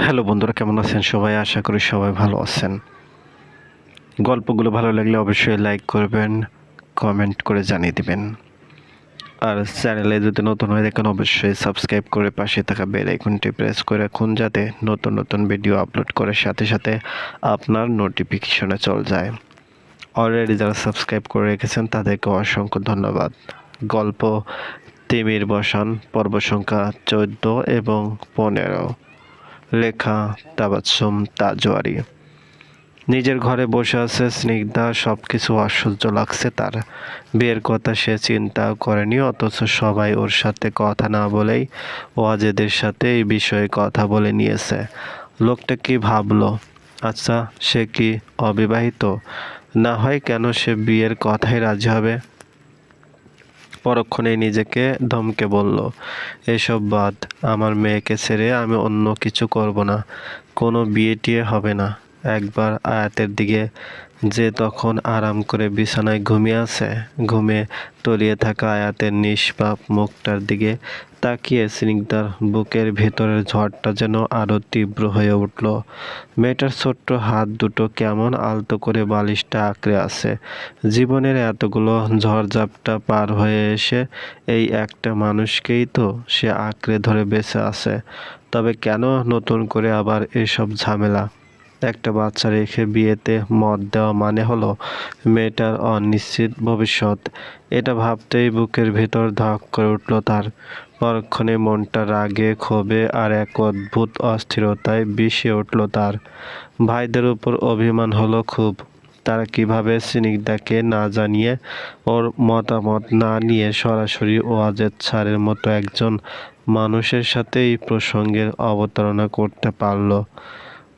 Hello বন্ধুরা, কেমন আছেন সবাই? আশা করি সবাই ভালো আছেন। গল্পগুলো ভালো লাগলে অবশ্যই লাইক করবেন, কমেন্ট করে জানিয়ে দিবেন। আর চ্যানেলে যদি নতুন হয়ে থাকেন অবশ্যই সাবস্ক্রাইব করে পাশে থাকা বেল আইকনটি প্রেস করে রাখুন, যাতে নতুন নতুন ভিডিও আপলোড করার সাথে সাথে আপনার নোটিফিকেশনে চলে যায়। অলরেডি যারা সাবস্ক্রাইব করে রেখেছেন তাদেরকে অসংখ্য ধন্যবাদ। গল্প তিমির বসান, পর্ব সংখ্যা 14 এবং 15। লেখা তাবাচ্ছুম তাজওয়ারি। নিজের ঘরে বসে আছে স্নিগ্ধা। সব কিছু আশ্চর্য লাগছে তার। বিয়ের কথা সে চিন্তাও করেনি, অথচ সবাই ওর সাথে কথা না বলেই ওয়াজেদের সাথে এই বিষয়ে কথা বলে নিয়েছে। লোকটা কি ভাবলো? আচ্ছা, সে কি অবিবাহিত? না হয় কেন সে বিয়ের কথায় রাজি হবে? পরক্ষণেই নিজেকে ধমকে বলল, এসব বাদ। আমার মেয়েকে ছেড়ে আমি অন্য কিছু করব না। কোনো বিয়ে টিয়ে হবে না। একবার আয়াতের দিকে যে তখন আরাম করে বিছানায় ঘুমিয়ে আছে, ঘুমে তলিয়ে থাকা আয়াতের নিষ্পাপ মুখটার দিকে তাকিয়ে স্নিগ্ধার বুকের ভেতরের ঝড়টা যেন আরও তীব্র হয়ে উঠল। মেয়েটার ছোট্ট হাত দুটো কেমন আলতো করে বালিশটা আঁকড়ে আছে। জীবনের এতগুলো ঝড়ঝাপটা পার হয়ে এসে এই একটা মানুষকেই তো সে আঁকড়ে ধরে বেঁচে আছে। তবে কেন নতুন করে আবার এসব ঝামেলা? একটা বাচ্চা রেখে বিয়েতে মত দেওয়া মানে হলো মেয়েটার অনিশ্চিত ভবিষ্যৎ। এটা ভাবতেই বুকের ভেতর ধক করে উঠল তার। পরক্ষণে মনটা রাগে, ক্ষোভে আর এক অদ্ভুত অস্থিরতায় বিষে উঠল তার। ভাইদের উপর অভিমান হলো খুব। তারা কিভাবে স্নিগ্ধাকে না জানিয়ে, ওর মতামত না নিয়ে সরাসরি ওয়াজেদ স্যারের মতো একজন মানুষের সাথে এই প্রসঙ্গের অবতারণা করতে পারল।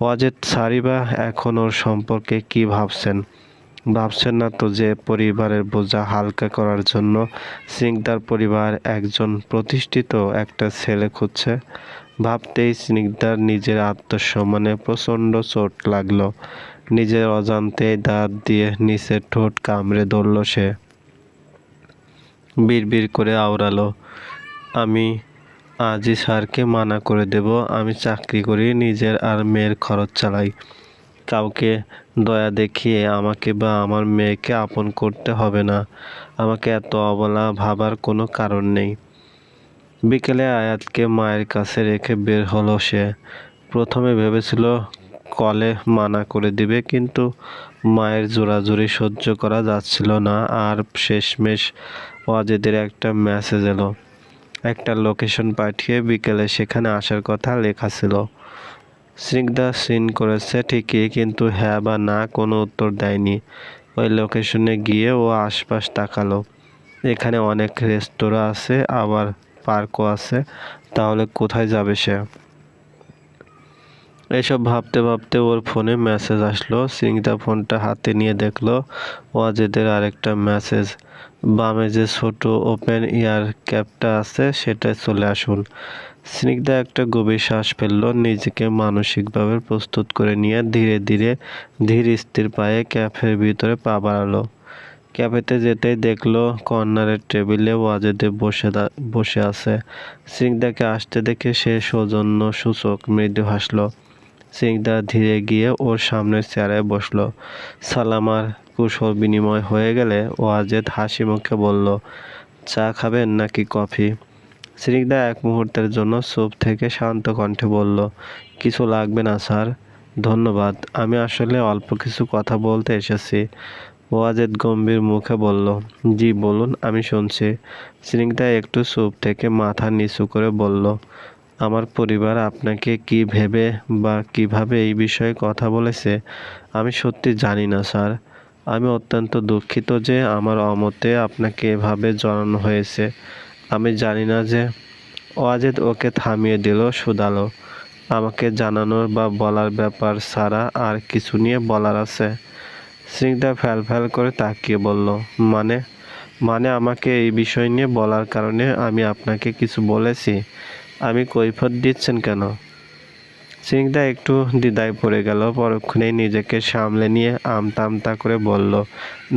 ওয়াজেদ স্যারই বা এখন ওর সম্পর্কে কি ভাবছেন? ভাবছেন না তো যে পরিবারের বোঝা হালকা করার জন্য স্নিগ্ধার পরিবার একজন প্রতিষ্ঠিত একটা ছেলে খুঁজছে? ভাবতেই স্নিগ্ধার নিজের আত্মসম্মানে প্রচণ্ড চোট লাগলো। নিজের অজান্তেই দাঁত দিয়ে নিচের ঠোঁট কামড়ে ধরল সে। বিড়বিড় করে আওড়ালো, আমি আজই স্যারকে মানা করে দেব। আমি চাকরি করি, নিজের আর মেয়ের খরচ চালাই। কাউকে দয়া দেখিয়ে আমাকে বা আমার মেয়েকে আপন করতে হবে না। আমাকে এত অবলা ভাবার কোনো কারণ নেই। বিকেলে আয়াতকে মায়ের কাছে রেখে বের হলো সে। প্রথমে ভেবেছিল কলে মানা করে দিবে, কিন্তু মায়ের জোরাজুরি সহ্য করা যাচ্ছিল না। আর শেষমেশ ওয়াজেদের একটা মেসেজ এলো। একটা লোকেশন পাঠিয়ে বিকেলে সেখানে আসার কথা লেখা ছিল। স্নিগ্ধা সিন করেছে ঠিকই, কিন্তু হ্যাঁ বা না কোনো উত্তর দেয়নি। ওই লোকেশনে গিয়ে ও আশপাশ তাকালো। এখানে অনেক রেস্তোরাঁ আছে, আবার পার্কও আছে। তাহলে কোথায় যাবে সে? এসব ভাবতে ভাবতে ওর ফোনে মেসেজ আসলো। স্নিগ্ধা ফোনটা হাতে নিয়ে দেখলো ওয়াজেদের আরেকটা মেসেজ। বামে যে ছোট ওপেন এয়ার ক্যাবটা আছে সেটায় চলে আসুন। স্নিগ্ধা একটা গভীর শ্বাস ফেলল, নিজেকে মানসিকভাবে প্রস্তুত করে নিয়ে ধীরে ধীরে ধীর স্থির পায়ে ক্যাফের ভিতরে পা বাড়ালো। ক্যাফেতে যেতেই দেখলো কর্নারের টেবিলে ওয়াজেদে বসে আছে। স্নিগ্ধাকে আসতে দেখে সে সৌজন্য সূচক মৃদু হাসল। স্নিগ্ধা ধীরে গিয়ে ওর সামনের চেয়ারে বসলো। সালাম আর কুশল বিনিময় হয়ে গেলে ওয়াজেদ হাসি মুখে বলল, চা খাবেন নাকি কফি? স্নিগ্ধা এক মুহূর্তের জন্য চুপ থেকে শান্ত কণ্ঠে বলল, কিছু লাগবে না স্যার, ধন্যবাদ। আমি আসলে অল্প কিছু কথা বলতে এসেছি। ওয়াজেদ গম্ভীর মুখে বলল, জি বলুন, আমি শুনছি। স্নিগ্ধা একটু চুপ থেকে মাথা নিচু করে বলল, আমার পরিবার আপনাকে কি ভেবে বা কিভাবে এই বিষয়ে কথা বলেছে আমি সত্যি জানি না স্যার। আমি অত্যন্ত দুঃখিত যে আমার অমতে আপনাকে এভাবে জড়ানো হয়েছে। আমি জানি না যে। ওয়াজেদ ওকে থামিয়ে দিল শুধালো, আমাকে জানানোর বা বলার ব্যাপার ছাড়া আর কিছু নিয়ে বলার আছে? স্নিগ্ধা ফ্যাল ফ্যাল করে তাকিয়ে বলল, মানে মানে আমাকে এই বিষয় নিয়ে বলার কারণে আমি আপনাকে কিছু বলেছি? আমি কৈফিয়ত দিচ্ছেন কেন? স্নিগ্ধা একটু দ্বিধায় পড়ে গেল। পরক্ষণেই নিজেকে সামলে নিয়ে আমতা আমতা করে বলল,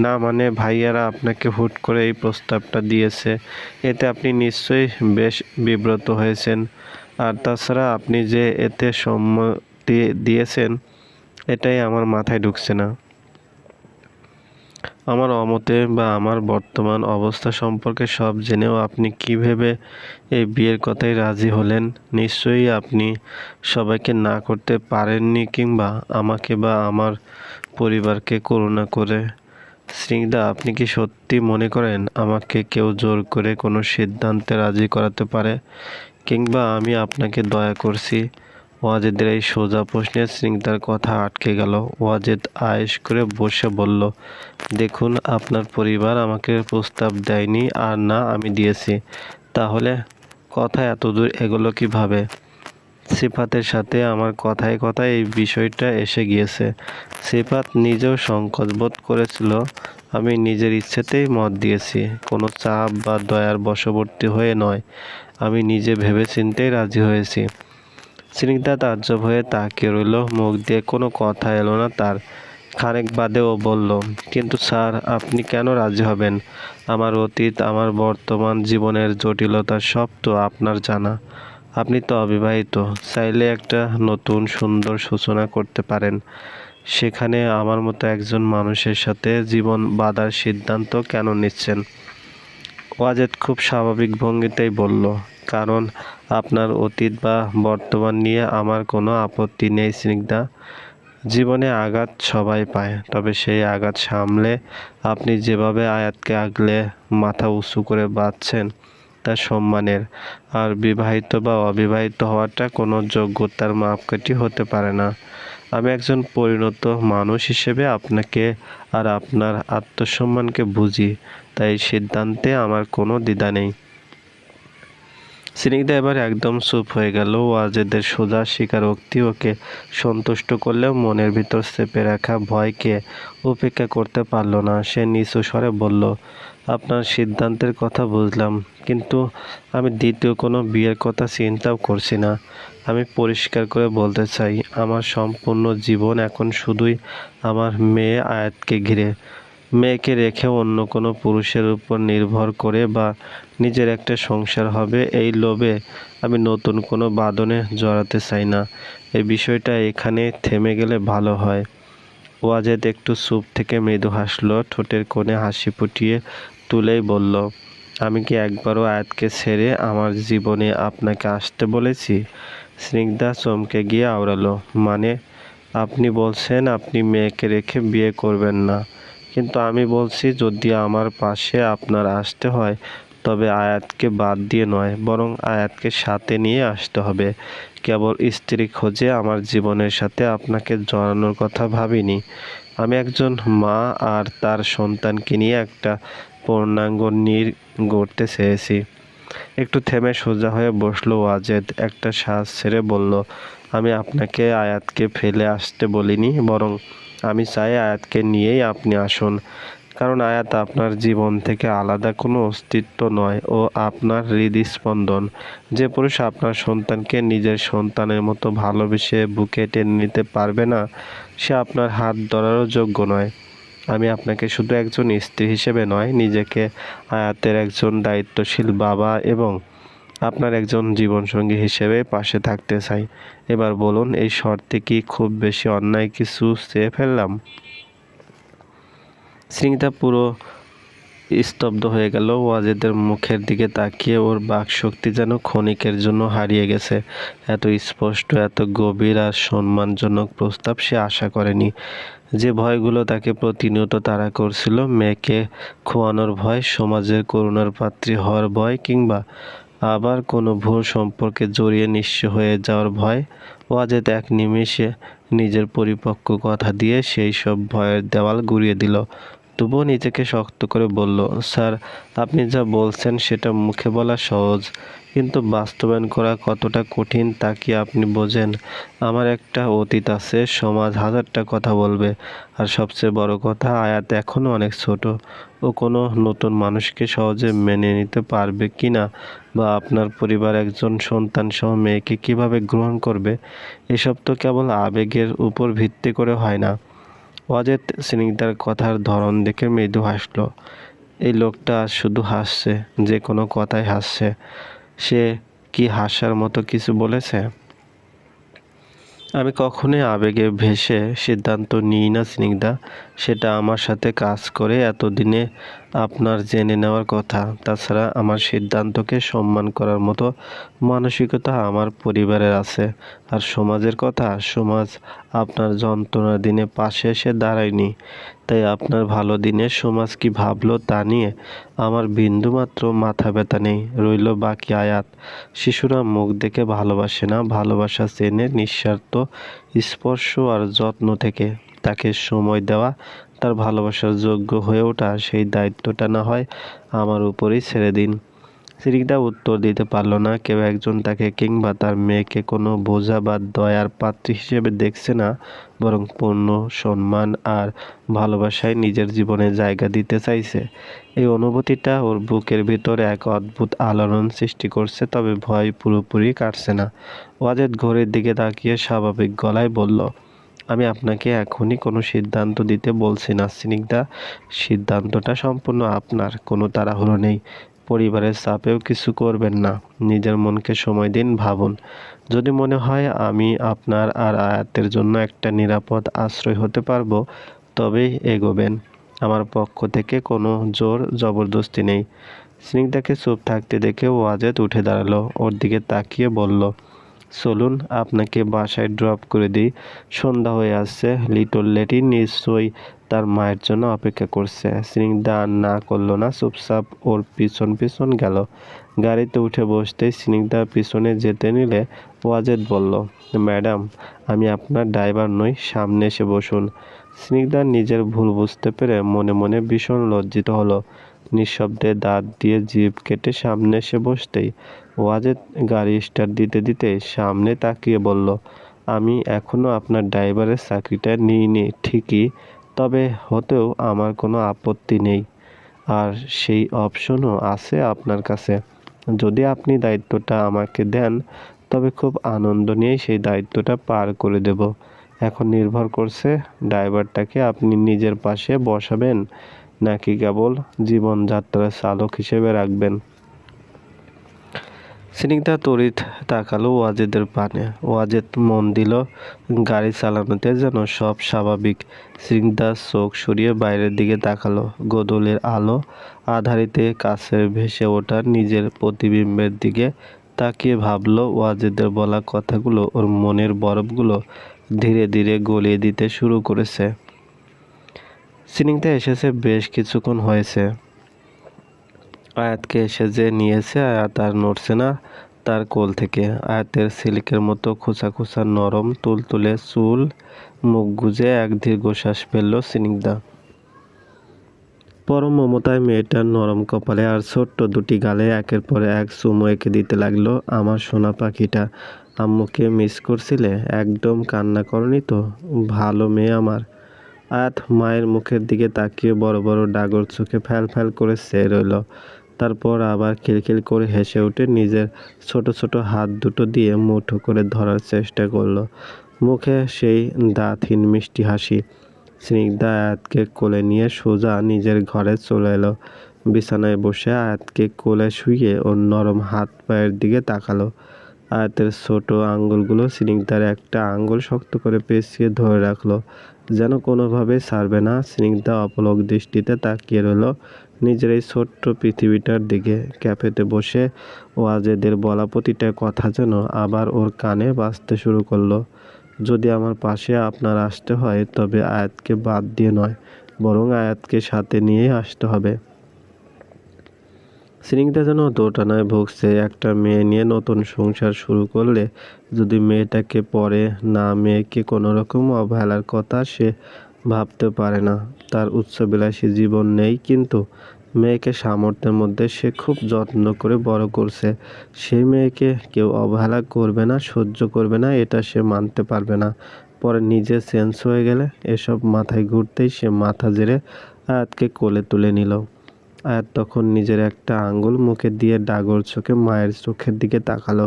না মানে ভাইয়ারা আপনাকে হুট করে এই প্রস্তাবটা দিয়েছে, এতে আপনি নিশ্চয়ই বেশ বিব্রত হয়েছেন। আর তাছাড়া আপনি যে এতে সম্মতি দিয়েছেন এটাই আমার মাথায় ঢুকছে না। আমার অমতে বা আমার বর্তমান অবস্থা সম্পর্কে সব জেনেও আপনি কী ভেবে এই বিয়ের কথায় রাজি হলেন? নিশ্চয়ই আপনি সবাইকে না করতে পারেননি, কিংবা আমাকে বা আমার পরিবারকে করুণা করে। স্নিগ্ধা, আপনি কি সত্যি মনে করেন আমাকে কেউ জোর করে কোনো সিদ্ধান্তে রাজি করাতে পারে, কিংবা আমি আপনাকে দয়া করছি? ওয়াজেদের এই সোজা প্রশ্নে স্নিগ্ধার কথা আটকে গেল। ওয়াজেদ আয়েশ করে বসে বলল, দেখুন, আপনার পরিবার আমাকে প্রস্তাব দেয়নি, আর না আমি দিয়েছি। তাহলে কথা এতদূর এগোলো কিভাবে? সিফাতের সাথে আমার কথায় কথায় এই বিষয়টা এসে গিয়েছে। সিফাত নিজেও সংকোচ বোধ করেছিল। আমি নিজের ইচ্ছেতেই মত দিয়েছি, কোনো চাপ বা দয়ার বশবর্তী হয়ে নয়। আমি নিজে ভেবেচিন্তেই রাজি হয়েছি। স্নিগ্ধা তাজ্জব হয়ে তাকিয়ে রইল, মুখ দিয়ে কোনো কথা এলো না তার। খানিক বাদে ও বলল, কিন্তু স্যার, আপনি কেন রাজি হবেন? আমার অতীত, আমার বর্তমান জীবনের জটিলতা সব তো আপনার জানা। আপনি তো অবিবাহিত, চাইলে একটা নতুন সুন্দর সূচনা করতে পারেন। সেখানে আমার মতো একজন মানুষের সাথে জীবন বাঁধার সিদ্ধান্ত কেন নিচ্ছেন? ওয়াজেদ খুব স্বাভাবিক ভঙ্গিতেই বলল, কারণ আপনার অতীত বা বর্তমান নিয়ে আমার কোনো আপত্তি নেই স্নিগ্ধা। জীবনে আঘাত সবাই পায়, তবে সেই আঘাত সামলে আপনি যেভাবে আয়াতকে আগলে মাথা উঁচু করে বাঁচছেন তা সম্মানের। আর বিবাহিত বা অবিবাহিত হওয়াটা কোনো যোগ্যতার মাপকাঠি হতে পারে না। আমি একজন পরিণত মানুষ হিসেবে আপনাকে আর আপনার আত্মসম্মানকে বুঝি, তাই সিদ্ধান্তে আমার কোনো দ্বিধা নেই। স্নিগ্ধা এবার একদম চুপ হয়ে গেল। ওয়াজেদের সোজা স্বীকারোক্তি ওকে সন্তুষ্ট করলেও মনের ভিতর চেপে রাখা ভয়কে উপেক্ষা করতে পারল না। সে নিচু স্বরে বলল, আপনার সিদ্ধান্তের কথা বুঝলাম, কিন্তু আমি দ্বিতীয় কোনো বিয়ের কথা চিন্তাও করছি না। আমি পরিষ্কার করে বলতে চাই, আমার সম্পূর্ণ জীবন এখন শুধুই আমার মেয়ে আয়াতকে ঘিরে। মেয়েকে রেখে অন্য কোনো পুরুষের উপর নির্ভর করে বা নিজের একটা সংসার হবে এই লোভে আমি নতুন কোনো বাঁধনে জড়াতে চাই না। এই বিষয়টা এখানে থেমে গেলে ভালো হয়। ওয়াজেদ একটু চুপ থেকে মৃদু হাসল, ঠোঁটের কোণে হাসি ফুটিয়ে তুলেই বলল, আমি কি একবারও আয়াতকে ছেড়ে আমার জীবনে আপনাকে আসতে বলেছি? স্নিগ্ধা চমকে গিয়ে আওড়ালো, মানে? আপনি বলছেন আপনি মেয়েকে রেখে বিয়ে করবেন না, কিন্তু আমি বলছি যদি আমার পাশে আপনার আসতে হয় তবে আয়াতকে বাদ দিয়ে নয়, বরং আয়াতকে সাথে নিয়ে আসতে হবে। কেবল স্ত্রী খোঁজে আমার জীবনের সাথে আপনাকে জড়ানোর কথা ভাবিনি। আমি একজন মা আর তার সন্তানকে নিয়ে একটা পূর্ণাঙ্গ গড়তে চেয়েছি। একটু থেমে সোজা হয়ে বসলো ওয়াজেদ, একটা শ্বাস ছেড়ে বলল, আমি আপনাকে আয়াতকে ফেলে আসতে বলিনি, বরং আমি চাই আয়াতকে নিয়েই আপনি আসুন। কারণ আয়াত আপনার জীবন থেকে আলাদা কোনো অস্তিত্ব নয়, ও আপনার হৃদস্পন্দন। যে পুরুষ আপনার সন্তানকে নিজের সন্তানের মতো ভালোবেসে বুকে টেনে নিতে পারবে না, সে আপনার হাত ধরারও যোগ্য নয়। আমি আপনাকে শুধু একজন স্ত্রী হিসেবে নয়, নিজেকে আয়াতের একজন দায়িত্বশীল বাবা এবং আপনার একজন জীবনসঙ্গী হিসেবে পাশে থাকতে চাই। এবার বলুন, এই শর্তে কি খুব বেশি অন্যায় কিছু চেয়ে ফেললাম? স্নিগ্ধা পুরো স্তব্ধ হয়ে গেল। ওয়াজেদের মুখের দিকে তাকিয়ে ওর বাকশক্তি যেন ক্ষণিকের জন্য হারিয়ে গেছে। এত স্পষ্ট, এত গভীর আর সম্মানজনক প্রস্তাব সে আশা করেনি। যে ভয়গুলো তাকে প্রতিনিয়ত তাড়া করছিল, মেয়েকে খোয়ানোর ভয়, সমাজের করুণার পাত্রী হওয়ার ভয়, কিংবা আবার কোনো ভুল সম্পর্কে জড়িয়ে নিঃস্ব হয়ে যাওয়ার ভয়, ওয়াজেদ এক নিমেষে নিজের পরিপক্ক কথা দিয়ে সেই সব ভয়ের দেওয়াল গুঁড়িয়ে দিল। তবুও নিজেকে শক্ত করে বলল, স্যার, আপনি যা বলছেন সেটা মুখে বলা সহজ, কিন্তু বাস্তবায়ন করা কতটা কঠিন তা কি আপনি বোঝেন? আমার একটা অতীত আছে, সমাজ হাজারটা কথা বলবে, আর সবচেয়ে বড় কথা, আয়াত এখনও অনেক ছোট। ও কোনো নতুন মানুষকে সহজে মেনে নিতে পারবে কি না, বা আপনার পরিবার একজন সন্তানসহ মেয়েকে কিভাবে গ্রহণ করবে, এসব তো কেবল আবেগের উপর ভিত্তি করে হয় না। ওয়াজেদ স্নিগ্ধার কথার ধরন দেখে মৃদু হাসল। এই লোকটা আজ শুধু হাসছে, যে কোনো কথায় হাসছে। সে কি হাসার মতো কিছু বলেছে? আমি কখনোই আবেগে ভেসে সিদ্ধান্ত নিই না স্নিগ্ধা। সেটা আমার সাথে কাজ করে এতদিনে আপনার জেনে নেওয়ার কথা। তাছাড়া আমার সিদ্ধান্তকে সম্মান করার মতো মানসিকতা আমার পরিবারের আছে। আর সমাজের কথা, সমাজ আপনার যন্ত্রণার দিনে পাশে এসে দাঁড়ায়নি। তাই আপনার ভালো দিনে সমাজ কি ভাবলো তা নিয়ে আমার বিন্দুমাত্র মাথা ব্যথা নেই। রইল বাকি আয়াত। শিশুরা মুখ দেখে ভালোবাসে না, ভালোবাসা চেনে নিঃস্বার্থ স্পর্শ আর যত্ন থেকে। তাকে সময় দেওয়া, তার ভালোবাসার যোগ্য হয়ে ওঠা, সেই দায়িত্বটা না হয় আমার উপরেই ছেড়ে দিন। স্নিগ্ধা উত্তর দিতে পারল না। কেউ একজন তাকে কিংবা তার মেয়েকে কোনো বোঝা বা দয়ার পাত্রী হিসেবে দেখছে না, বরং পূর্ণ সম্মান আর ভালোবাসায় নিজের জীবনে জায়গা দিতে চাইছে। এই অনুভূতিটা ওর বুকের ভিতরে এক অদ্ভুত আলোড়ন সৃষ্টি করছে, তবে ভয় পুরোপুরি কাটছে না। ওয়াজেদ ঘড়ির দিকে তাকিয়ে স্বাভাবিক গলায় বলল, আমি আপনাকে এখনই কোনো সিদ্ধান্ত দিতে বলছি না স্নিগ্ধা। সিদ্ধান্তটা সম্পূর্ণ আপনার, কোনো তাড়াহুড়ো নেই। পরিবারের চাপেও কিছু করবেন না। নিজের মনকে সময় দিন, ভাবুন। যদি মনে হয় আমি আপনার আর আয়াতের জন্য একটা নিরাপদ আশ্রয় হতে পারবো, তবেই এগোবেন। আমার পক্ষ থেকে কোনো জোর জবরদস্তি নেই। স্নিগ্ধাকে চুপ থাকতে দেখে ওয়াজেদ উঠে দাঁড়ালো। ওর দিকে তাকিয়ে বলল, চলুন আপনাকে বাসায় ড্রপ করে দিই। সন্ধ্যা হয়ে আসছে। লিটল লেডি নিশ্চয়ই তার মায়ের জন্য অপেক্ষা করছে। স্নিগ্ধা আর না করলো না, চুপচাপ ওর পিছন পিছন গেল। গাড়িতে উঠে বসতেই স্নিগ্ধা পিছনে যেতে নিলে ওয়াজেদ বলল, ম্যাডাম, আমি আপনার ড্রাইভার নই, সামনে এসে বসুন। স্নিগ্ধা নিজের ভুল বুঝতে পেরে মনে মনে ভীষণ লজ্জিত হলো। নিঃশব্দে দাঁত দিয়ে জিভ কেটে সামনে এসে বসতেই ওয়াজেদ গাড়ি স্টার্ট দিতে দিতে সামনে তাকিয়ে বলল, আমি এখনও আপনার ড্রাইভারের চাকরিটা নিইনি ঠিকই, তবে হতেও আমার কোনো আপত্তি নেই। আর সেই অপশনও আছে আপনার কাছে। যদি আপনি দায়িত্বটা আমাকে দেন, তবে খুব আনন্দ নিয়েই সেই দায়িত্বটা পার করে দেব। এখন নির্ভর করছে ড্রাইভারটাকে আপনি নিজের পাশে বসাবেন নাকি কেবল জীবনযাত্রার চালক হিসেবে রাখবেন। স্নিগ্ধা তড়িৎ তাকালো ওয়াজেদের পানে। ওয়াজেদ মন দিল গাড়ি চালানোতে, যেন সব স্বাভাবিক। স্নিগ্ধা চোখ সরিয়ে বাইরের দিকে তাকালো। গোধূলির আলো আধারিতে কাছের ভেসে ওঠা নিজের প্রতিবিম্বের দিকে তাকিয়ে ভাবলো, ওয়াজেদের বলা কথাগুলো ওর মনের বরফগুলো ধীরে ধীরে গলিয়ে দিতে শুরু করেছে। স্নিগ্ধা এসেছে বেশ কিছুক্ষণ হয়েছে। আয়াতকে এসে যে নিয়েছে, আয়াত আর নড়ছে না তার কোল থেকে। আয়াতের সিল্কের মতো খোঁচা খোঁচা নরম তুলতুলে চুল। মুখ গুজে এক দীর্ঘশ্বাস ফেলল স্নিগ্ধা। পরম মমতায় মেয়েটার নরম কপালে আর ছোট্ট দুটি গালে একের পর এক চুমু এঁকে দিতে লাগলো। আমার সোনা পাখিটা, আম্মুকে মিস করছিলে? একদম কান্না করনি তো? ভালো মেয়ে আমার। আয়াত মায়ের মুখের দিকে তাকিয়ে বড় বড় ডাগর চোখে ফ্যাল ফ্যাল করে চেয়ে রইল। তারপর আবার খিলখিল করে হেসে উঠে নিজের ছোট ছোট হাত দুটো দিয়ে মুঠো করে ধরার চেষ্টা করলো। মুখে সেই দাঁতহীন মিষ্টি হাসি। স্নিগ্ধা আয়াতকে কোলে নিয়ে সোজা নিজের ঘরে চলে এলো। বিছানায় বসে আয়াতকে কোলে শুইয়ে ওর নরম হাত পায়ের দিকে তাকালো। আয়াতের ছোট আঙ্গুলগুলো স্নিগ্ধার একটা আঙ্গুল শক্ত করে পেঁচিয়ে ধরে রাখলো, যেন কোনোভাবেই ছাড়বে না। স্নিগ্ধা অপলক দৃষ্টিতে তাকিয়ে রইল নিজের এই ছোট্ট পৃথিবীটার দিকে। ক্যাফেতে বসে ওয়াজেদের বলা প্রতিটা কথা যেন আবার ওর কানে বাজতে শুরু করলো। যদি আমার পাশে আপনার আসতে হয়, তবে আয়াতকে বাদ দিয়ে নয়, বরং আয়াতকে সাথে নিয়েই আসতে হবে। স্নিগ্ধা যেন দোটানায় ভুগছে। একটা মেয়ে নিয়ে নতুন সংসার শুরু করলে যদি মেয়েটাকে পরে না, মেয়েকে কোনো রকম অবহেলার কথা সে ভাবতে পারে না। তার উচ্চবিলাসী জীবন নেই, কিন্তু মেয়েকে সামর্থ্যের মধ্যে সে খুব যত্ন করে বড় করছে। সেই মেয়েকে কেউ অবহেলা করবে না, সহ্য করবে না, এটা সে মানতে পারবে না। পরে নিজে চেঞ্জ হয়ে গেলে এসব মাথায় ঘুরতেই সে মাথা ঝেড়ে আয়াতকে কোলে তুলে নিল। আয়াত তখন নিজের একটা আঙ্গুল মুখে দিয়ে ডাগর চোখে মায়ের চোখের দিকে তাকালো।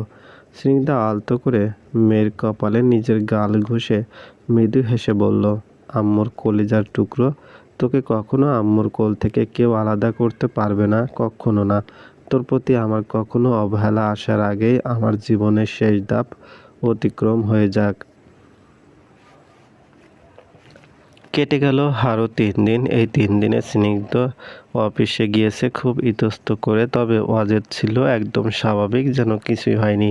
স্নিগ্ধা আলতো করে মেয়ের কপালে নিজের গাল ঘষে মৃদু হেসে বলল, আম্মুর কলিজার টুকরো, তোকে কখনো আম্মুর কোল থেকে কেউ আলাদা করতে পারবে না, কখনো না। তোর প্রতি আমার কখনো অবহেলা আসার আগেই আমার জীবনের শেষ ধাপ অতিক্রম হয়ে যাক। কেটে গেল আরও 3 দিন। এই 3 দিনে স্নিগ্ধ অফিসে গিয়েছে খুব ইতস্ত করে, তবে ওয়াজেদ ছিল একদম স্বাভাবিক, যেন কিছুই হয়নি।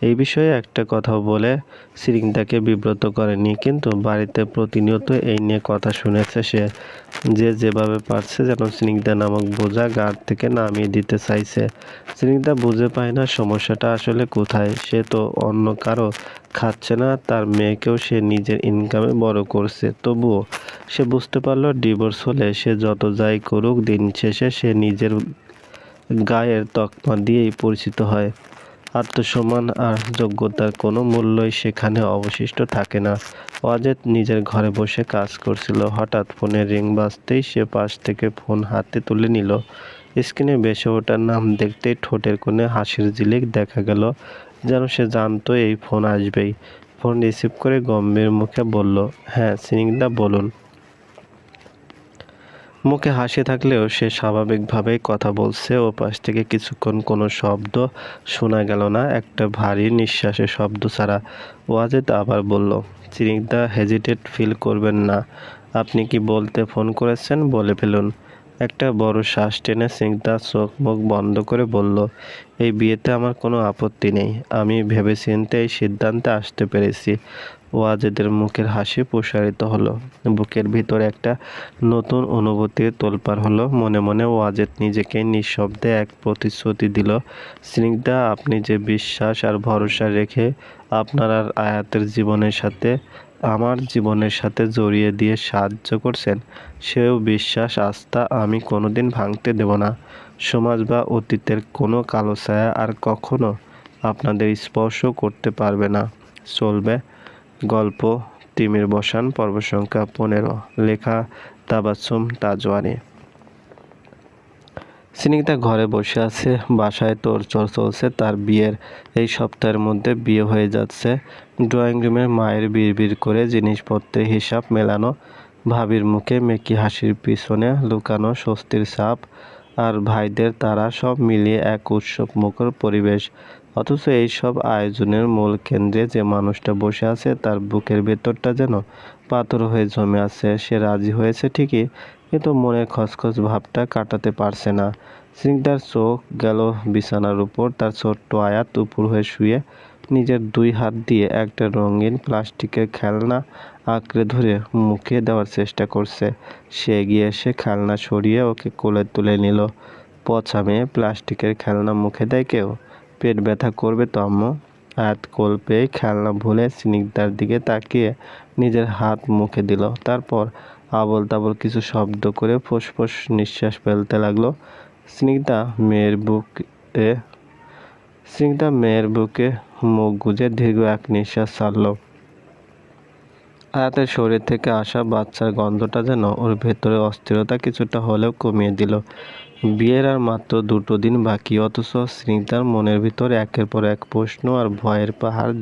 এই বিষয়ে একটা কথাও বলে স্নিগ্ধাকে বিব্রত করেনি, কিন্তু বাড়িতে প্রতিনিয়ত এই নিয়ে কথা শুনেছে সে। যে যেভাবে পারছে যেন স্নিগ্ধা নামক বোঝা ঘাড় থেকে নামিয়ে দিতে চাইছে। স্নিগ্ধা বুঝে পায় না সমস্যাটা আসলে কোথায়। সে তো অন্য কারো খাচ্ছে না, তার মেয়েকেও সে নিজের ইনকামে বড় করছে, তবুও সে বুঝতে পারল ডিভোর্স হলে সে যত যাই করুক দিন শেষে সে নিজের গায়ের তকমা দিয়েই পরিচিত হয়। আত্মসম্মান আর যোগ্যতার কোনো মূল্যই সেখানে অবশিষ্ট থাকে না। ওয়াজেদ নিজের ঘরে বসে কাজ করছিল। হঠাৎ ফোনের রিং বাজতেই সে পাশ থেকে ফোন হাতে তুলে নিল। স্ক্রিনে ভেসে ওঠার নাম দেখতেই ঠোঁটের কোণে হাসির ঝিলিক দেখা গেল, যেন সে জানতো এই ফোন আসবেই। ফোন রিসিভ করে গম্ভীর মুখে বলল, হ্যাঁ স্নিগ্ধা বলুন। মুখে হাসি থাকলেও সে স্বাভাবিকভাবেই কথা বলছে। ওপাশ থেকে কিছুক্ষণ কোনো শব্দ শোনা গেল না, একটা ভারী নিঃশ্বাসের শব্দ ছাড়া। ওয়াজেদ আবার বলল, স্নিগ্ধা হেজিটেট ফিল করবেন না। আপনি কি বলতে ফোন করেছেন বলে ফেলুন। একটা বড় শ্বাস টেনে স্নিগ্ধা চোখ মুখ বন্ধ করে বলল, এই বিয়েতে আমার কোনো আপত্তি নেই। আমি ভেবেচিন্তে এই সিদ্ধান্তে আসতে পেরেছি। ওয়াজেদের মুখের হাসি প্রসারিত হলো। বুকের ভিতরে একটা নতুন অনুভূতির তোলপাড় হলো। মনে মনে ওয়াজেদ নিজেকে নিঃশব্দে এক প্রতিশ্রুতি দিল, স্নিগ্ধা আপনি যে বিশ্বাস আর ভরসা রেখে আপনার আর আয়াতের জীবনের সাথে আমার জীবনের সাথে জড়িয়ে দিয়ে সাহায্য করছেন, সেও বিশ্বাস আস্থা আমি কোনোদিন ভাঙতে দেব না। সমাজ বা অতীতের কোনো কালো ছায়া আর কখনো আপনাদের স্পর্শ করতে পারবে না। চলবে। গল্প তিমির বসান, পর্ব সংখ্যা 15। লেখা তাবাসসুম তাজওয়ারি। স্নিগ্ধা ঘরে বসে আছে। বাসায় তোড়জোড় চলছে। তার বিয়ের এই সপ্তাহের মধ্যে বিয়ে হয়ে যাচ্ছে। ড্রয়িং রুমে মায়ের বিড়বিড় করে জিনিসপত্রের হিসাব মেলানো, ভাবির মুখে মেকি হাসির পিছনে লুকানো স্বস্তির ছাপ, আর ভাইদের তারা সব মিলিয়ে এক উৎসব মুখর পরিবেশ। অথচ এই সব আয়োজনের মূল কেন্দ্রে যে মানুষটা বসে আছে তার বুকের ভেতরটা যেন পাথর হয়ে জমে আছে। সে রাজি হয়েছে ঠিকই, কিন্তু মনের খচখচ ভাবটা কাটাতে পারছে না। স্নিগ্ধার চোখ গেল বিছানার উপর। তার ছোট্ট আয়াত উপর হয়ে শুয়ে নিজের 2 হাত দিয়ে একটা রঙিন প্লাস্টিকের খেলনা আঁকড়ে ধরে মুখে দেওয়ার চেষ্টা করছে। সে এগিয়ে এসে খেলনা সরিয়ে ওকে কোলে তুলে নিল। পচা মেয়ে, প্লাস্টিকের খেলনা মুখে দেয় কেউ? পেট ব্যথা করবে তো আম্মু। আয়াত কোল পেয়ে খেলনা ভুলে স্নিগ্ধার দিকে তাকিয়ে নিজের হাত মুখে দিল। তারপর আবোল তাবোল কিছু শব্দ করে ফোঁস-ফোঁস নিঃশ্বাস ফেলতে লাগলো। স্নিগ্ধা মেয়ের বুকে মুখ গুজে দীর্ঘ এক নিঃশ্বাস ছাড়ল। আয়াতের শরীর থেকে আসা বাচ্চার গন্ধটা যেন ওর ভেতরে অস্থিরতা কিছুটা হলেও কমিয়ে দিল। বিয়ের আর মাত্র 2 দিন বাকি, অথচ স্নিগ্ধার মনের ভিতর একের পর এক প্রশ্ন আর ভয়ের পাহাড়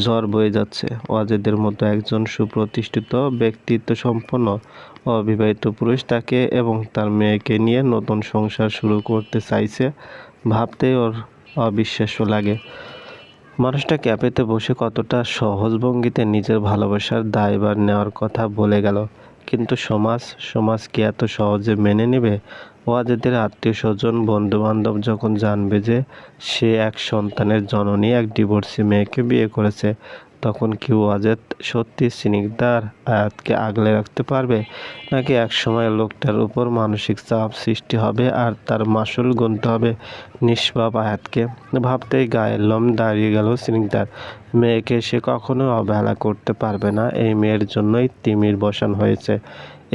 ঝড় বয়ে যাচ্ছে। ওয়াজেদের মতো একজন সুপ্রতিষ্ঠিত ব্যক্তিত্ব সম্পন্ন অবিবাহিত পুরুষ তাকে এবং তার মেয়েকে নিয়ে নতুন সংসার শুরু করতে চাইছে, ভাবতেই ওর অবিশ্বাস্য লাগে। মানুষটা ক্যাফেতে বসে কতটা সহজ ভঙ্গিতে নিজের ভালোবাসার দায়ভার নেওয়ার কথা বলে গেল, কিন্তু সমাজ কি এত সহজে মেনে নেবে? ওয়াজেদের আত্মীয়স্বজন বন্ধুবান্ধব যখন জানবে যে সে এক সন্তানের জননী এক ডিভোর্সি মেয়েকে বিয়ে করেছে, তখন কি ওয়াজেদ সত্যি স্নিগ্ধার আয়াতকে আগলে রাখতে পারবে, নাকি একসময় লোকটার উপর মানসিক চাপ সৃষ্টি হবে আর তার মাসুল গুনতে হবে নিষ্পাপ আয়াতকে? ভাবতেই গায়ের লোম দাঁড়িয়ে গেল স্নিগ্ধার। মেয়েকে সে কখনো অবহেলা করতে পারবে না। এই মেয়ের জন্যই তিমির বসান হয়েছে।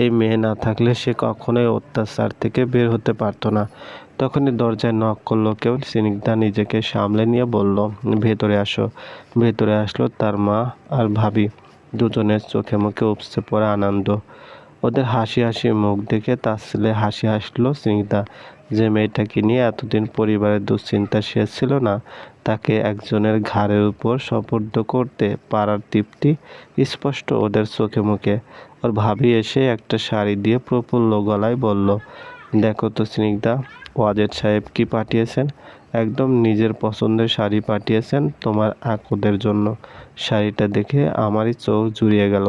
এই মেয়ে না থাকলে সে কখনোই অত্যাচার থেকে বের হতে পারত না। তখনই দরজায় নক করলো কেউ। স্নিগ্ধা নিজেকে সামলে নিয়ে বলল, ভেতরে আসো। ভেতরে আসলো তার মা আর ভাবি। দুজনের চোখে মুখে উপচে পড়া আনন্দ। ওদের হাসি হাসি মুখ দেখে তাচ্ছিল্যে হাসি হাসলো স্নিগ্ধা। যে মেয়েটাকে নিয়ে এতদিন পরিবারের দুশ্চিন্তা শেষ ছিল না, তাকে একজনের ঘাড়ের উপর সোপর্দ করতে পারার তৃপ্তি স্পষ্ট ওদের চোখে মুখে। ওর ভাবি এসে একটা শাড়ি দিয়ে প্রফুল্ল গলায় বলল, দেখো তো স্নিগ্ধা, ওয়াজেদ সাহেব কি পাঠিয়েছেন? একদম নিজের পছন্দের শাড়ি পাঠিয়েছেন তোমার আপুদের জন্য। শাড়িটা দেখে আমারই চোখ জুড়িয়ে গেল।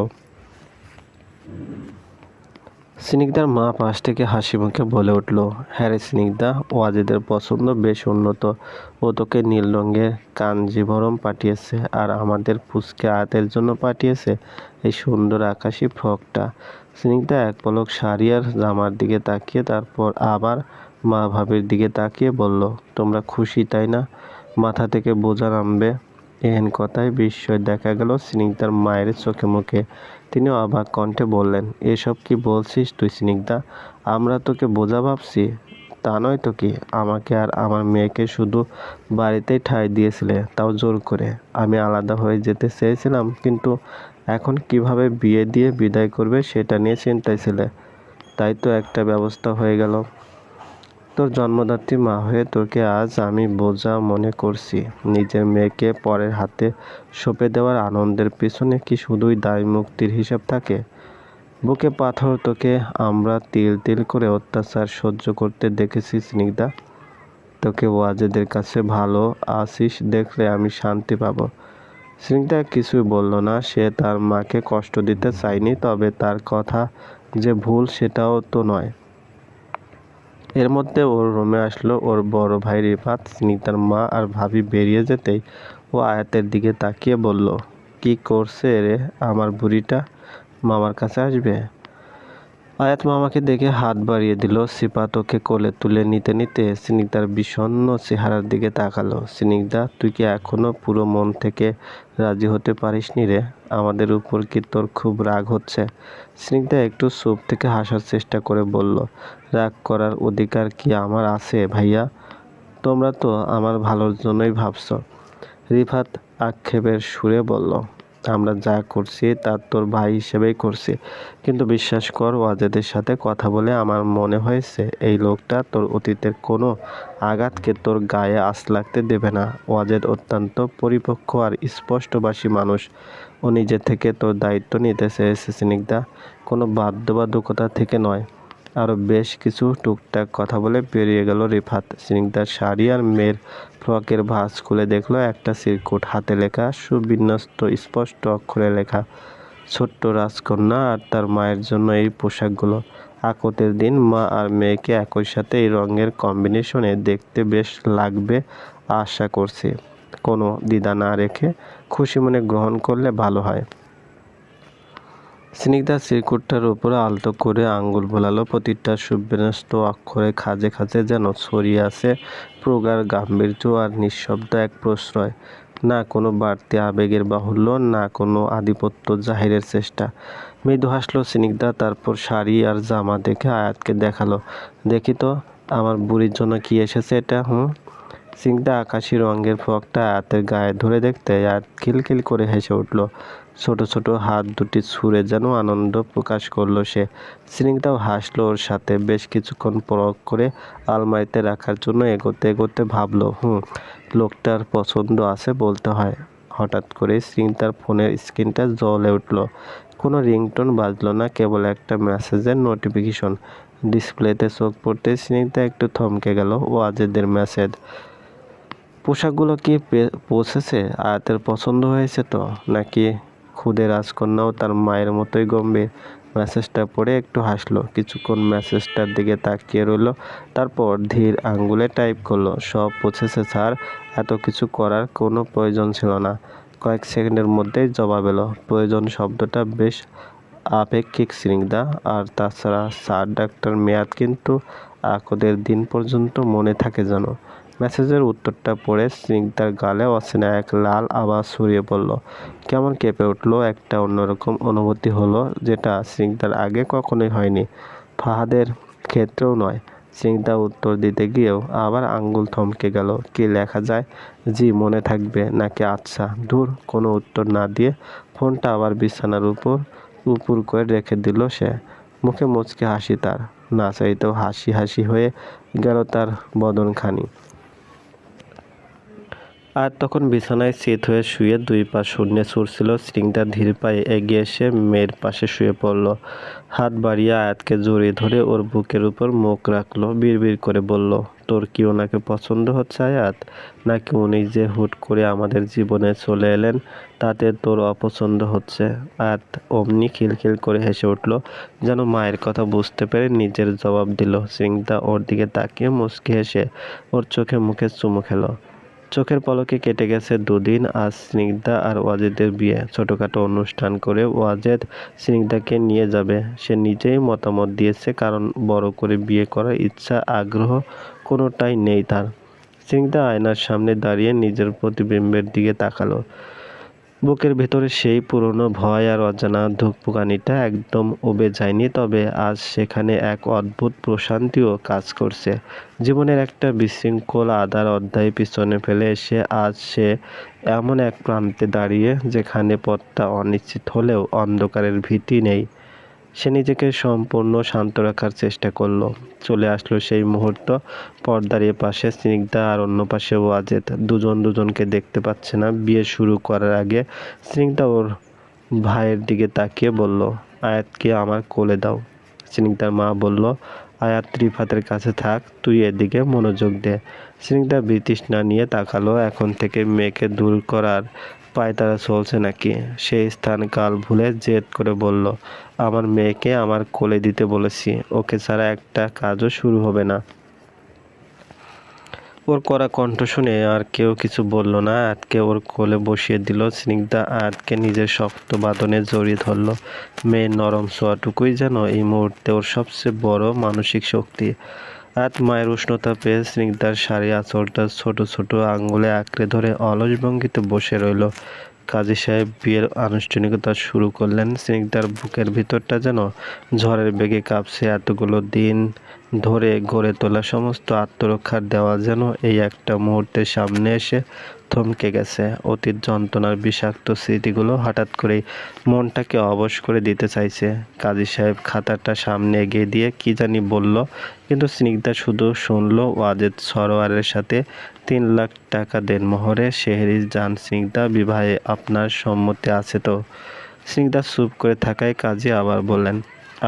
স্নিগ্ধার মা পাশ থেকে হাসি মুখে বলে উঠল, হ্যাঁ রে স্নিগ্ধা, ওয়াজেদের পছন্দ বেশ উন্নত। ও তোকে নীল রঙের কাঞ্জিভরম পাঠিয়েছে, আর আমাদের পুচকে আয়াতের জন্য পাঠিয়েছে এই সুন্দর আকাশি ফ্রকটা। স্নিগ্ধা এক পলক শাড়ি আর জামার দিকে তাকিয়ে তারপর আবার মা ভাবির দিকে তাকিয়ে বলল, তোমরা খুশি তাই না? মাথা থেকে বোঝা নামবে। এহেন কথায় বিস্ময় দেখা গেল স্নিগ্ধার মায়ের চোখে মুখে। তিনি অবাক কণ্ঠে বললেন, এসব কি বলছিস তুই স্নিগ্ধা? আমরা তোকে বোঝা ভাবছি? তা নয় তো কি, আমাকে আর আমার মেয়েকে শুধু বাড়িতেই ঠাঁই দিয়েছিলে, তাও জোর করে। আমি আলাদা হয়ে যেতে চেয়েছিলাম, কিন্তু এখন কিভাবে বিয়ে দিয়ে বিদায় করবে সেটা নিয়ে চিন্তায় ছিলে। তাই তো একটা ব্যবস্থা হয়ে গেল। তোর জন্মদাত্রী মা হয়ে তোকে আজ আমি বোঝা মনে করছি। নিজের মেয়েকে পরের হাতে সঁপে দেওয়ার আনন্দের পিছনে কি শুধুই দায় মুক্তির হিসাব থাকে? বুকে পাথর তোকে আমরা তিল তিল করে অত্যাচার সহ্য করতে দেখেছি স্নিগ্ধা। তোকে ওয়াজেদের কাছে ভালো আছিস দেখলে আমি শান্তি পাবো। স্নিগ্ধা কিছুই বলল না। সে তার মাকে কষ্ট দিতে চায়নি, তবে তার কথা যে ভুল সেটাও তো নয়। এর মধ্যে ওর রুমে আসলো ওর বড় ভাই রিফাত। স্নিগ্ধার মা আর ভাবি বেরিয়ে যেতেই ও আয়াতের দিকে তাকিয়ে বলল, কি করছে রে আমার বুড়িটা? মামার কাছে আসবে? আয়াত মামাকে দেখে হাত বাড়িয়ে দিল। সিফাত ওকে কোলে তুলে নিতে নিতে স্নিগ্ধার বিষণ্ণ চেহারার দিকে তাকালো। স্নিগ্ধা, তুই কি এখনো পুরো মন থেকে রাজি হতে পারিসনি রে? আমাদের উপর কি তোর খুব রাগ হচ্ছে? স্নিগ্ধা একটু চুপ থেকে হাসার চেষ্টা করে বলল, রাগ করার অধিকার কি আমার আছে ভাইয়া? তোমরা তো আমার ভালোর জন্যই ভাবছো। রিফাত আক্ষেপের সুরে বলল, আমরা যা করছি তা তোর ভাই হিসেবেই করছি, কিন্তু বিশ্বাস কর, ওয়াজেদের সাথে কথা বলে আমার মনে হয়েছে এই লোকটা তোর অতীতের কোনো আঘাতকে তোর গায়ে আঁচ লাগতে দেবে না। ওয়াজেদ অত্যন্ত পরিপক্ক আর স্পষ্টভাষী মানুষ। ও নিজে থেকে তোর দায়িত্ব নিতে চেয়েছে স্নিগ্ধা, কোনো বাধ্যবাধকতা থেকে নয়। আরও বেশ কিছু টুকটাক কথা বলে বেরিয়ে গেল রিফাত। স্নিগ্ধার শাড়ি আর মেয়ের ফ্রকের ভাঁজ খুলে দেখলো একটা চিরকুট, হাতে লেখা, সুবিন্যস্ত স্পষ্ট অক্ষরে লেখা, ছোট্ট রাজকন্যা আর তার মায়ের জন্য এই পোশাকগুলো। আকতের দিন মা আর মেয়েকে একই সাথে এই রঙের কম্বিনেশনে দেখতে বেশ লাগবে আশা করছি। কোনো দ্বিধা না রেখে খুশি মনে গ্রহণ করলে ভালো হয়। স্নিগ্ধা চিরকুটটার উপরে আলতো করে আঙ্গুল বোলালো। প্রতিটা সুবিন্যস্ত অক্ষরে খাঁজে খাঁজে যেন ছড়িয়ে আছে প্রগাঢ় গাম্ভীর্য আর নিঃশব্দ এক প্রশ্রয়। না কোনো বাড়তি আবেগের বাহুল্য, না কোনো আধিপত্য জাহিরের চেষ্টা। মৃদু হাসলো স্নিগ্ধা, তারপর শাড়ি আর জামা দেখে আয়াতকে দেখালো, দেখি তো আমার বুড়ির জন্য কি এসেছে এটা। স্নিগ্ধা আকাশি রঙের ফ্রকটা আয়াতের গায়ে ধরে দেখতে আয়াত খিলখিল করে হেসে উঠল। ছোট ছোট হাত দুটি ছুঁড়ে যেন আনন্দ প্রকাশ করলো সে। স্নিগ্ধাও হাসলো ওর সাথে। বেশ কিছুক্ষণ পরখ করে আলমারিতে রাখার জন্য এগোতে এগোতে ভাবলো, লোকটার পছন্দ আছে বলতে হয়। হঠাৎ করে স্নিগ্ধার ফোনের স্ক্রিনটা জ্বলে উঠল। কোনো রিংটোন বাজলো না, কেবল একটা মেসেজের নোটিফিকেশন। ডিসপ্লেতে চোখ পড়তে স্নিগ্ধা একটু থমকে গেল। ওয়াজেদের মেসেজ। পোশাকগুলো কি পৌঁছেছে? আয়াতের পছন্দ হয়েছে তো? নাকি খুদে রাজকন্যাও তার মায়ের মতোই গম্ভীর? মেসেজটা পড়ে একটু হাসলো। কিছুক্ষণ মেসেজটার দিকে তাকিয়ে রইল, তারপর ধীর আঙ্গুলে টাইপ করলো, সব পৌঁছেছে স্যার, এত কিছু করার কোনো প্রয়োজন ছিল না। কয়েক সেকেন্ডের মধ্যেই জবাব এলো। প্রয়োজন শব্দটা বেশ আপেক্ষিক স্নিগ্ধা, আর তাছাড়া স্যার ডাক্তার মেয়াদ কিন্তু আকদের দিন পর্যন্ত মনে থাকে যেন। মেসেজের উত্তরটা পড়ে স্নিগ্ধার গালে অচেনা এক লাল আভা ছড়িয়ে পড়ল। কেমন কেঁপে উঠলো। একটা অন্যরকম অনুভূতি হলো, যেটা স্নিগ্ধার আগে কখনোই হয়নি। ফাহাদের ক্ষেত্রেও নয়। স্নিগ্ধা উত্তর দিতে গিয়েও আবার আঙ্গুল থমকে গেল। কি লেখা যায়? জি মনে থাকবে নাকি আচ্ছা ধুর। কোনো উত্তর না দিয়ে ফোনটা আবার বিছানার উপর উপুর করে রেখে দিল সে। মুখে মুচকি হাসি তার। না চাইতেও হাসি হাসি হয়ে গেল তার বদনখানি। আর তখন বিছানায় চিত হয়ে শুয়ে দুই পা শূন্যে ছুটছিল। স্নিগ্ধা ধীর পায়ে এগিয়ে এসে মেয়ের পাশে শুয়ে পড়ল। হাত বাড়িয়ে আয়াতকে জড়িয়ে ধরে ওর বুকের উপর মুখ রাখলো। বিড়বিড় করে বলল, তোর কি ওনাকে পছন্দ হচ্ছে আয়াত? নাকি উনি যে হুট করে আমাদের জীবনে চলে এলেন তাতে তোর অপছন্দ হচ্ছে? আয়াত অমনি খিলখিল করে হেসে উঠল, যেন মায়ের কথা বুঝতে পেরে নিজের জবাব দিল। স্নিগ্ধা ওর দিকে তাকিয়ে মুচকি হেসে ওর চোখে মুখে চুমু খেলো। চোখের পলকে কেটে গেছে দুদিন। আজ স্নিগ্ধা আর ওয়াজেদের বিয়ে। ছোটখাটো অনুষ্ঠান করে ওয়াজেদ স্নিগ্ধাকে নিয়ে যাবে। সে নিজেই মতামত দিয়েছে, কারণ বড় করে বিয়ে করার ইচ্ছা আগ্রহ কোনোটাই নেই তার। স্নিগ্ধা আয়নার সামনে দাঁড়িয়ে নিজের প্রতিবিম্বের দিকে তাকালো। বুকের ভেতরে সেই পুরনো ভয় আর অজানা ধুকপুকানিটা একদম উবে যায়নি, তবে আজ সেখানে এক অদ্ভুত প্রশান্তিও কাজ করছে। জীবনের একটা বিশৃঙ্খল আধার অধ্যায় পিছনে ফেলে এসে আজ সে এমন এক প্রান্তে দাঁড়িয়ে যেখানে পথটা অনিশ্চিত হলেও অন্ধকারের ভীতি নেই। সে নিজেকে সম্পূর্ণ শান্ত রাখার চেষ্টা করলো। চলে আসলো সেই মুহূর্ত। পর্দার এ পাশে স্নিগ্ধা আর অন্য পাশে ওয়াজেদ। দুজন দুজনকে দেখতে পাচ্ছে না। বিয়ে শুরু করার আগে স্নিগ্ধা ওর ভাইয়ের দিকে তাকিয়ে বলল, আয়াতকে আমার কোলে দাও। স্নিগ্ধার মা বলল, আয়াত রিফাতের কাছে থাক, তুই এদিকে মনোযোগ দে। স্নিগ্ধা বিতৃষ্ণা নিয়ে তাকালো। এখন থেকে মেয়েকে দূর করার পায়তারা চলছে নাকি? সেই স্থান কাল ভুলে জেদ করে বলল, আমার মেয়েকে আমার কোলে দিতে বলেছি, ওকে ছাড়া একটা কাজও শুরু হবে না। ওর কড়া কণ্ঠ শুনে আর কেউ কিছু বলল না। আয়াতকে ওর কোলে বসিয়ে দিল। স্নিগ্ধা আয়াতকে নিজের শক্ত বাঁধনে জড়িয়ে ধরল। মেয়ের নরম ছোঁয়াটুকুই যেন এই মুহূর্তে ওর সবচেয়ে বড় মানসিক শক্তি। আয়াত মায়ের উষ্ণতা পেয়ে স্নিগ্ধার শাড়ি আঁচলটা ছোট ছোট আঙ্গুলে আঁকড়ে ধরে অলস ভঙ্গিতে বসে রইল। কাজী সাহেব বিয়ের আনুষ্ঠানিকতা শুরু করলেন। স্নিগ্ধার বুকের ভিতরটা যেন ঝড়ের বেগে কাঁপছে। এতগুলো দিন ধরে গড়ে তোলা সমস্ত আত্মরক্ষার দেওয়াল যেন এই একটা মুহূর্তের সামনে এসে থমকে গেছে। অতীত যন্ত্রণার বিষাক্ত স্মৃতিগুলো হঠাৎ করেই মনটাকে অবশ করে দিতে চাইছে। কাজী সাহেব খাতাটা সামনে এগিয়ে দিয়ে কি জানি বলল, কিন্তু স্নিগ্ধা শুধু শুনল, ওয়াজেদ সরোয়ারের সাথে 3 লাখ টাকা দেনমোহরে সেহরিজ যান স্নিগ্ধা, বিবাহে আপনার সম্মতি আছে তো? স্নিগ্ধা চুপ করে থাকায় কাজী আবার বললেন,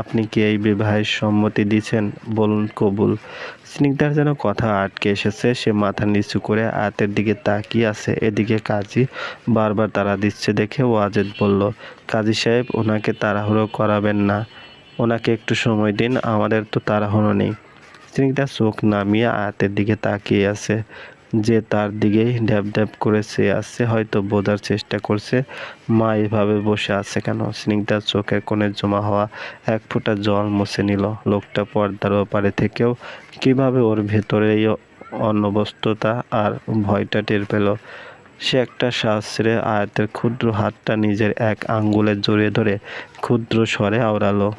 আপনি কি এই বিবাহের সম্মতি দিচ্ছেন? বলুন কবুল। স্নিগ্ধার যেন কথা আটকে এসেছে। সে মাথা নিচু করে আয়াতের দিকে তাকিয়ে আছে। এদিকে কাজী বারবার তাড়া দিচ্ছে দেখে ওয়াজেদ বলল, কাজী সাহেব, ওনাকে তাড়াহুড়ো করাবেন না, ওনাকে একটু সময় দিন, আমাদের তো তাড়াহুড়ো নেই। স্নিগ্ধা চোখ নামিয়ে আয়াতের দিকে তাকিয়ে আছে, যে তার দিকেই ড্যাব ড্যাব করে চেয়ে আসছে। হয়তো বোঝার চেষ্টা করছে মা এভাবে বসে আছে কেন। স্নিগ্ধার চোখের কোণে জমা হওয়া এক ফোঁটা জল মুছে নিল। লোকটা পর্দার ওপারে থেকেও কিভাবে ওর ভেতরে এই অনবস্ততা আর ভয়টা টের পেল। সে একটা শ্বাস ছেড়ে আয়াতের ক্ষুদ্র হাতটা নিজের এক আঙ্গুলে জড়িয়ে ধরে ক্ষুদ্র স্বরে আওড়ালো,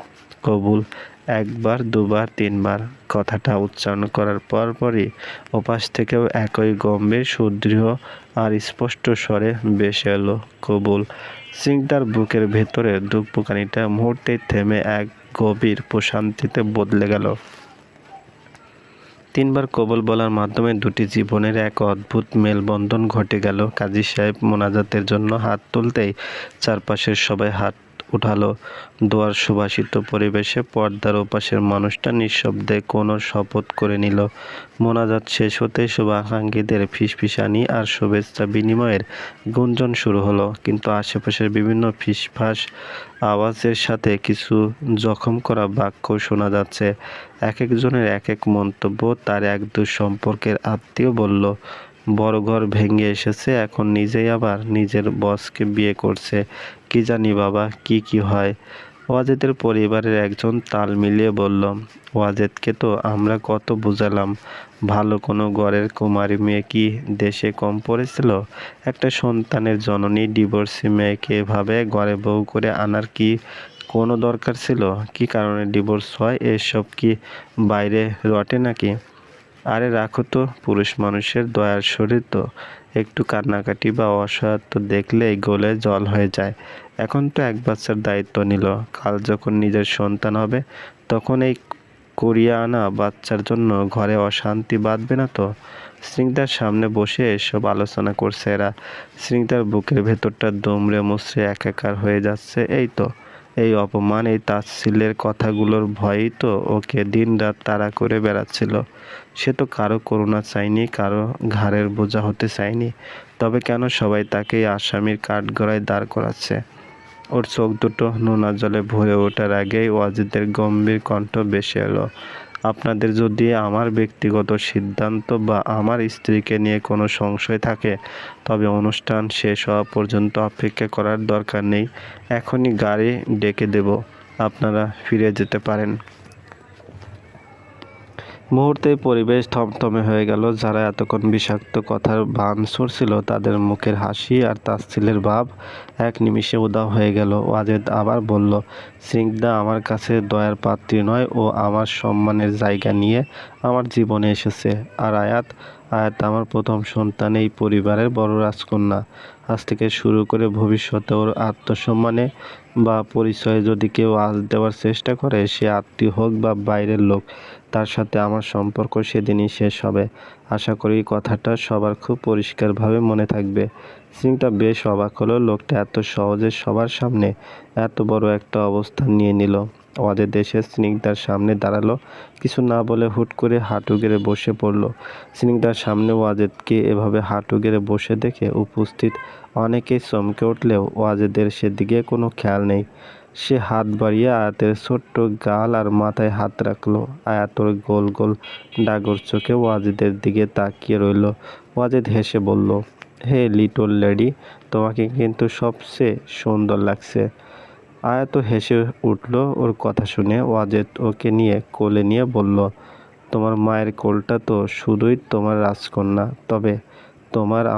কবুল। একবার, দুবার, তিনবার কথাটা উচ্চারণ করার পরপরই ওপাশ থেকেও একই গম্ভীর, সুদৃঢ় আর স্পষ্ট স্বরে ভেসে এলো, কবুল। স্নিগ্ধার বুকের ভেতরের ধুকপুকানিটা মুহূর্তেই থেমে এক গভীর প্রশান্তিতে বদলে গেল। 3 বার কবুল বলার মাধ্যমে দুটি জীবনের এক অদ্ভুত মেলবন্ধন ঘটে গেল। কাজী সাহেব মোনাজাতের জন্য হাত তুলতেই চারপাশের সবাই হাত উঠালো। দোয়ার সুবাসিত পরিবেশে পর্দার ওপাশের মানুষটা নিঃশব্দে কোনো শপথ করে নিল। মোনাজাত শেষ হতেই শুভাকাঙ্ক্ষীদের ফিসফিসানি আর শুভেচ্ছা বিনিময়ের গুঞ্জন শুরু হলো, কিন্তু আশেপাশের বিভিন্ন ফিসফাস আওয়াজের সাথে কিছু জখম করা বাক্য শোনা যাচ্ছে। এক একজনের এক এক মন্তব্য। তার এক দূর সম্পর্কের আত্মীয় বলল, বড় ঘর ভেঙে এসেছে, এখন নিজেই আবার নিজের বসকে বিয়ে করছে, কি জানি বাবা কি কি হয়। ওয়াজেদের পরিবারের একজন তাল মিলিয়ে বলল, ওয়াজেদকে তো আমরা কত বুঝালাম, ভালো কোনো ঘরের কুমারী মেয়ে কি দেশে কম পড়েছিল? একটা সন্তানের জননী ডিভোর্সি মেয়েকে এভাবে ঘরে বউ করে আনার কি কোনো দরকার ছিল? কি কারণে ডিভোর্স হয় এসব কি বাইরে রটে নাকি? আরে রাখো তো, পুরুষ মানুষের দয়ার শরীর তো, একটু কান্নাকাটি বা অসহায়ত্ব দেখলেই গলে জল হয়ে যায়। এখন তো এক বাচ্চার দায়িত্ব নিল, কাল যখন নিজের সন্তান হবে তখন এই করিয়ে আনা বাচ্চার জন্য ঘরে অশান্তি বাঁধবে না তো? স্নিগ্ধার সামনে বসে এসব আলোচনা করছে এরা। স্নিগ্ধার বুকের ভেতরটা দুমড়ে মুচড়ে একাকার হয়ে যাচ্ছে। এই অপমান, এই তাচ্ছিল্যের কথাগুলোর ভয়েই তো ওকে দিনরাত তাড়া করে বেড়াচ্ছিল। সে তো কারো করুণা চায়নি, কারো ঘাড়ের বোঝা হতে চায়নি। তবে কেন সবাই তাকে আসামির কাঠগড়ায় দাঁড় করাচ্ছে? ওর চোখ দুটো নোনা জলে ভরে ওঠার আগেই ওয়াজিদের গম্ভীর কণ্ঠ ভেসে এলো, আপনাদের যদি আমার ব্যক্তিগত সিদ্ধান্ত বা আমার স্ত্রীকে নিয়ে কোনো সংশয় থাকে তবে অনুষ্ঠান শেষ হওয়া পর্যন্ত অপেক্ষা করার দরকার নেই। এখনই গাড়ি ডেকে দেব, আপনারা ফিরে যেতে পারেন। মুহূর্তেই পরিবেশ থমথমে হয়ে গেল। যারা এতক্ষণ বিষাক্ত কথার ভান ছুড়ছিল তাদের মুখের হাসি আর তাচ্ছিল্যের ভাব এক নিমিষে উধাও হয়ে গেল। ওয়াজেদ আবার বলল, স্নিগ্ধা আমার কাছে দয়ার পাত্রী নয়, ও আমার সম্মানের জায়গা নিয়ে আমার জীবনে এসেছে। আর আয়াত আমার প্রথম সন্তান, এই পরিবারের বড় রাজকন্যা। আজ থেকে শুরু করে ভবিষ্যতে ওর আত্মসম্মানে বা পরিচয়ে যদি কেউ আঁচ দেওয়ার চেষ্টা করে, সে আত্মীয় হোক বা বাইরের লোক, তার সাথে আমার সম্পর্ক সেদিনই শেষ হবে। আশা করি কথাটা সবার খুব পরিষ্কারভাবে মনে থাকবে। স্নিগ্ধা বেশ অবাক হলো, লোকটা এত সহজে সবার সামনে এত বড় একটা অবস্থান নিয়ে নিল। ওদের দেশে স্নিগ্ধার সামনে দাঁড়ালো, কিছু না বলে হুট করে হাঁটু গেড়ে বসে পড়ল। স্নিগ্ধার সামনে ওয়াজেদকে এভাবে হাঁটু গেড়ে বসে দেখে উপস্থিত অনেকেই চমকে উঠলেও ওয়াজেদের সেদিকে কোনো খেয়াল নেই। সে হাত বাড়িয়ে আয়াতের ছোট্ট গাল আর মাথায় হাত রাখলো। আয়াতর গোল গোল ডাগর চোখে ওয়াজেদের দিকে তাকিয়ে রইল। ওয়াজেদ হেসে বলল, হে লিটল লেডি, তোমাকে কিন্তু সবচেয়ে সুন্দর লাগছে। আয়াত হেসে উঠল ওর কথা শুনে। ওয়াজেদ ওকে নিয়ে কোলে নিয়ে বলল, তোমার মায়ের কোলটা তো শুধুই তোমার রাজকন্যা, তবে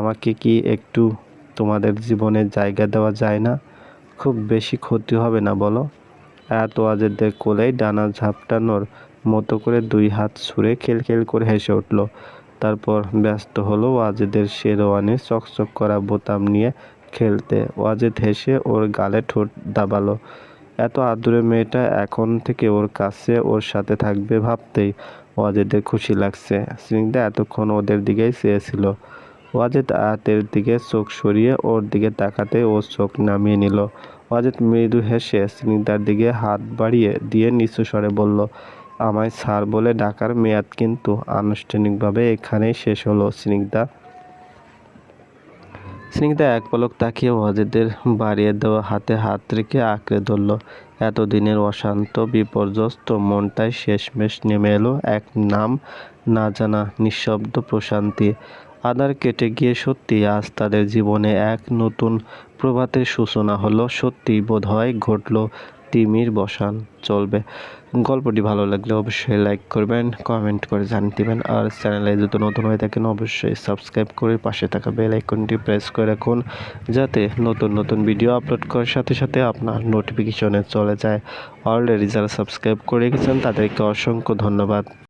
আমাকে কি একটু তোমাদের জীবনে জায়গা দেওয়া যায় না? খুব বেশি ক্ষতি হবে না বলো? আয়াত ওয়াজেদের কোলেই ডানা ঝাপটানোর মতো করে দুই হাত ছুঁড়ে খিলখিল করে হেসে উঠল। তারপর ব্যস্ত হলো ওয়াজেদের শেরওয়ানির চকচক করা বোতাম নিয়ে খেলতে। ওয়াজেদ হেসে ওর গালে ঠোঁট দাবালো। এত আদুরে মেয়েটা এখন থেকে ওর কাছে, ওর সাথে থাকবে ভাবতেই ওয়াজেদের খুশি লাগছে। স্নিগ্ধা এতক্ষণ ওদের দিকেই চেয়েছিল। ওয়াজেদ আয়াতের দিকে চোখ সরিয়ে ওর দিকে তাকাতে ও চোখ নামিয়ে নিল। ওয়াজেদ মৃদু হেসে স্নিগ্ধার দিকে হাত বাড়িয়ে দিয়ে নিচু স্বরে বলল, আমায় স্যার বলে ডাকার মেয়াদ কিন্তু আনুষ্ঠানিকভাবে এখানেই শেষ হলো স্নিগ্ধা। স্নিগ্ধা এক পলক তাকিয়ে ওয়াজেদের বাড়িয়ে দেওয়া হাতে হাত রেখে আঁকড়ে ধরল। এতদিনের অশান্ত বিপর্যস্ত মনটায় শেষমেশ নেমে এলো এক নাম না জানা নিঃশব্দ প্রশান্তি। আধার কেটে গিয়ে সত্যি আজ তাদের জীবনে এক নতুন প্রভাতের সূচনা হলো। সত্যি বোধহয় ঘটল তিমির বসান। চলবে। গল্পটি ভালো লাগলে অবশ্যই লাইক করবেন, কমেন্ট করে জানিয়ে দেবেন। আর চ্যানেলে যদি নতুন হয়ে থাকেন অবশ্যই সাবস্ক্রাইব করে পাশে থাকা বেল আইকনটি প্রেস করে রাখুন, যাতে নতুন নতুন ভিডিও আপলোড করার সাথে সাথে আপনার নোটিফিকেশনে চলে যায়। অলরেডি যারা সাবস্ক্রাইব করে রেখেছেন তাদেরকে অসংখ্য ধন্যবাদ।